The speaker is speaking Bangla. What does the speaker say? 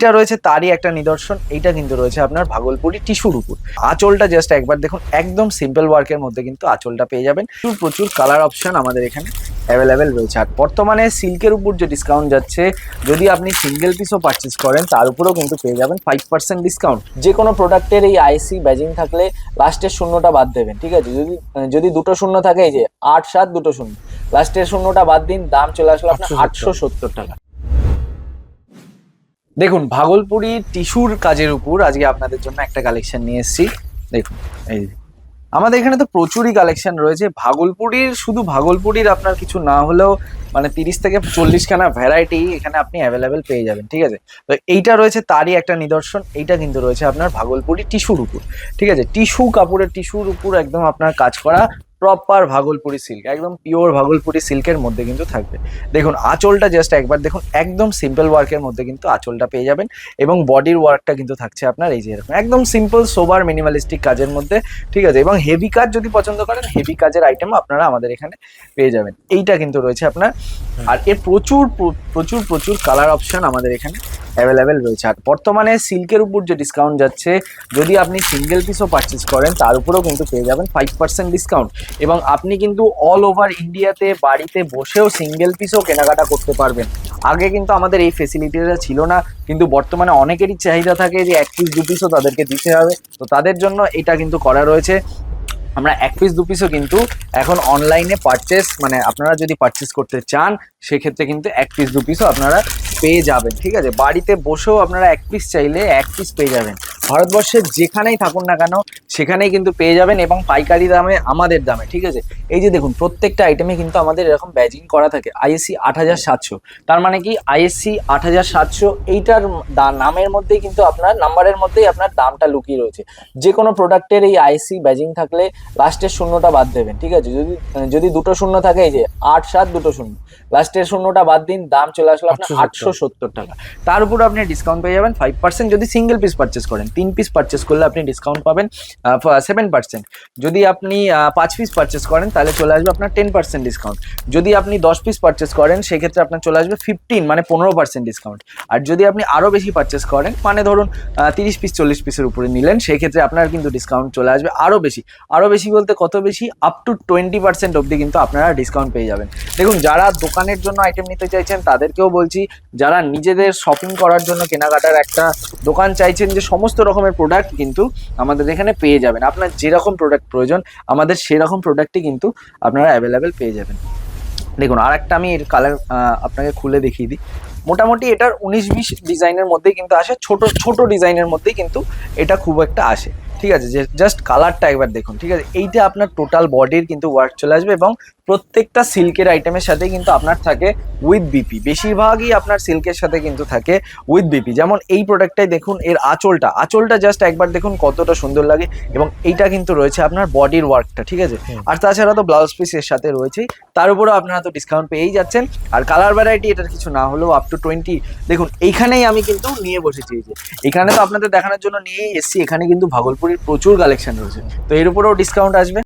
এটা রয়েছে তারই একটা নিদর্শন। এইটা কিন্তু রয়েছে আপনার ভাগলপুরি টিস্যুর উপর। আঁচলটা জাস্ট একবার দেখুন, একদম সিম্পল ওয়ার্কের মধ্যে কিন্তু আঁচলটা পেয়ে যাবেন। প্রচুর কালার অপশন আমাদের এখানে অ্যাভেলেবেল রয়েছে। আর বর্তমানে সিল্কের উপর যে ডিসকাউন্ট যাচ্ছে, যদি আপনি সিঙ্গেল পিসও পারচেস করেন তার উপরেও কিন্তু পেয়ে যাবেন 5% ডিসকাউন্ট। যে কোনো প্রোডাক্টের এই আইসি ব্যাজিং থাকলে লাস্টের শূন্যটা বাদ দেবেন, ঠিক আছে? যদি দুটো শূন্য থাকে, এই যে 8 7 দুটো শূন্য, লাস্টের শূন্যটা বাদ দিন, দাম চলে আসলো আপনার 870 টাকা। দেখুন, ভাগলপুরি টিস্যুর কাজের উপর আজকে আপনাদের জন্য একটা কালেকশন নিয়ে এসেছি। দেখুন, এই যে আমাদের এখানে তো প্রচুরই কালেকশন রয়েছে। ভাগলপুরির, শুধু ভাগলপুরির আপনার কিছু না হলেও মানে 30 থেকে 40 খানা ভ্যারাইটি এখানে আপনি অ্যাভেলেবেল পেয়ে যাবেন, ঠিক আছে? তো এইটা রয়েছে তারই একটা নিদর্শন। এইটা কিন্তু রয়েছে আপনার ভাগলপুরি টিস্যুর উপর, ঠিক আছে? টিস্যু কাপড়ের, টিস্যুর উপর একদম আপনার কাজ করা প্রপার ভাগলপুরি সিল্ক, একদম পিওর ভাগলপুরি সিল্কের মধ্যে কিন্তু থাকবে। দেখুন আঁচলটা জাস্ট একবার দেখুন, একদম সিম্পল ওয়ার্কের মধ্যে কিন্তু আঁচলটা পেয়ে যাবেন। এবং বডির ওয়ার্কটা কিন্তু থাকছে আপনার এই যে এরকম একদম সিম্পল সোবার মিনিমালিস্টিক কাজের মধ্যে, ঠিক আছে? এবং হেভি কাজ যদি পছন্দ করেন, হেভি কাজের আইটেম আপনারা আমাদের এখানে পেয়ে যাবেন। এইটা কিন্তু রয়েছে আপনার। আর এর প্রচুর প্রচুর প্রচুর কালার অপশন আমাদের এখানে অ্যাভেলেবেল রয়েছে। আর বর্তমানে সিল্কের উপর যে ডিসকাউন্ট যাচ্ছে, যদি আপনি সিঙ্গেল পিসও পারচেস করেন তার উপরেও কিন্তু পেয়ে যাবেন 5% ডিসকাউন্ট। এবং আপনি কিন্তু অল ওভার ইন্ডিয়াতে বাড়িতে বসেও সিঙ্গেল পিসও কেনাকাটা করতে পারবেন। আগে কিন্তু আমাদের এই ফেসিলিটিটা ছিল না, কিন্তু বর্তমানে অনেকেরই চাহিদা থাকে যে 1 পিস 2 পিসও তাদেরকে দিতে হবে। তো তাদের জন্য এটা কিন্তু করা রয়েছে। আমরা 1 পিস 2 পিসও কিন্তু এখন অনলাইনে পারচেস, মানে আপনারা যদি পারচেস করতে চান সেক্ষেত্রে কিন্তু 1 পিস 2 পিসও আপনারা পেয়ে যাবেন, ঠিক আছে? বাড়িতে বসেও আপনারা 1 পিস চাইলে 1 পিস পেয়ে যাবেন। ভারতবর্ষের যেখানেই থাকুন না কেন সেখানেই কিন্তু পেয়ে যাবেন, এবং পাইকারি দামে, আমাদের দামে, ঠিক আছে? এই যে দেখুন, প্রত্যেকটা আইটেমে কিন্তু আমাদের এরকম ব্যাজিং করা থাকে আইএসসি 8700। তার মানে কি, আইএসসি 8700 এইটার নামের মধ্যেই কিন্তু আপনার, নাম্বারের মধ্যেই আপনার দামটা লুকিয়ে রয়েছে। যে কোনো প্রোডাক্টের এই আইএসসি ব্যাজিং থাকলে লাস্টের শূন্যটা বাদ দেবেন, ঠিক আছে? যদি দুটো শূন্য থাকে, এই যে 8 7 দুটো শূন্য, লাস্টের শূন্যটা বাদ দিন, দাম চলে আসলো আপনার 870 টাকা। তার উপর আপনি ডিসকাউন্ট পেয়ে যাবেন 5%। যদি সিঙ্গেল পিস পারচেস করেন, 3 পিস পারচেস করলে আপনি ডিসকাউন্ট পাবেন 7%। যদি আপনি 5 পিস পারচেস করেন তাহলে চলে আসবে আপনার 10% ডিসকাউন্ট। যদি আপনি 10 পিস পারচেস করেন সেক্ষেত্রে আপনার চলে আসবে 15, মানে 15% ডিসকাউন্ট। আর যদি আপনি আরও বেশি পারচেস করেন, মানে ধরুন 30 পিস 40 পিসের উপরে নিলেন, সেই ক্ষেত্রে আপনার কিন্তু ডিসকাউন্ট চলে আসবে আরও বেশি। আরও বেশি বলতে কত বেশি, আপ টু 20% অবধি কিন্তু আপনারা ডিসকাউন্ট পেয়ে যাবেন। দেখুন, যারা দোকানের জন্য আইটেম নিতে চাইছেন তাদেরকেও বলছি, যারা নিজেদের শপিং করার জন্য কেনাকাটার একটা দোকান চাইছেন, যে সমস্ত রকমের প্রোডাক্ট কিন্তু আমাদের এখানে পেয়ে যাবেন। আপনার যেরকম প্রোডাক্ট প্রয়োজন আমাদের সেরকম প্রোডাক্টই কিন্তু আপনারা অ্যাভেলেবেল পেয়ে যাবেন। দেখুন, আর একটা আমি এর কালার আপনাকে খুলে দেখিয়ে দিই। মোটামুটি এটার 19-20 ডিজাইনের মধ্যেই কিন্তু আসে, ছোট ছোট ডিজাইনের মধ্যেই কিন্তু এটা খুব একটা আসে, ঠিক আছে? যে জাস্ট কালারটা একবার দেখুন, ঠিক আছে? এইটা আপনার টোটাল বডির কিন্তু ওয়ার্ক চলে আসবে, এবং প্রত্যেকটা সিল্কের আইটেমের সাথে কিন্তু আপনার থাকে উইথ বিপি। বেশিরভাগই আপনার সিল্কের সাথে কিন্তু থাকে উইথ বিপি। যেমন এই প্রোডাক্টটাই দেখুন, এর আঁচলটা জাস্ট একবার দেখুন কতটা সুন্দর লাগে। এবং এইটা কিন্তু রয়েছে আপনার বডির ওয়ার্কটা, ঠিক আছে? আর তাছাড়া তো ব্লাউজ পিস এর সাথে রয়েছেই, তার উপরেও আপনারা তো ডিসকাউন্ট পেয়েই যাচ্ছেন। আর কালার ভ্যারাইটি এটার কিছু না হলেও আপ টু 20। দেখুন, এইখানেই আমি কিন্তু নিয়ে বসেছি, এই যে এখানে তো আপনাদের দেখানোর জন্য নিয়েই এসেছি। এখানে কিন্তু ভাগলপুরের প্রচুর কালেকশন রয়েছে, তো এর উপরেও ডিসকাউন্ট আসবে।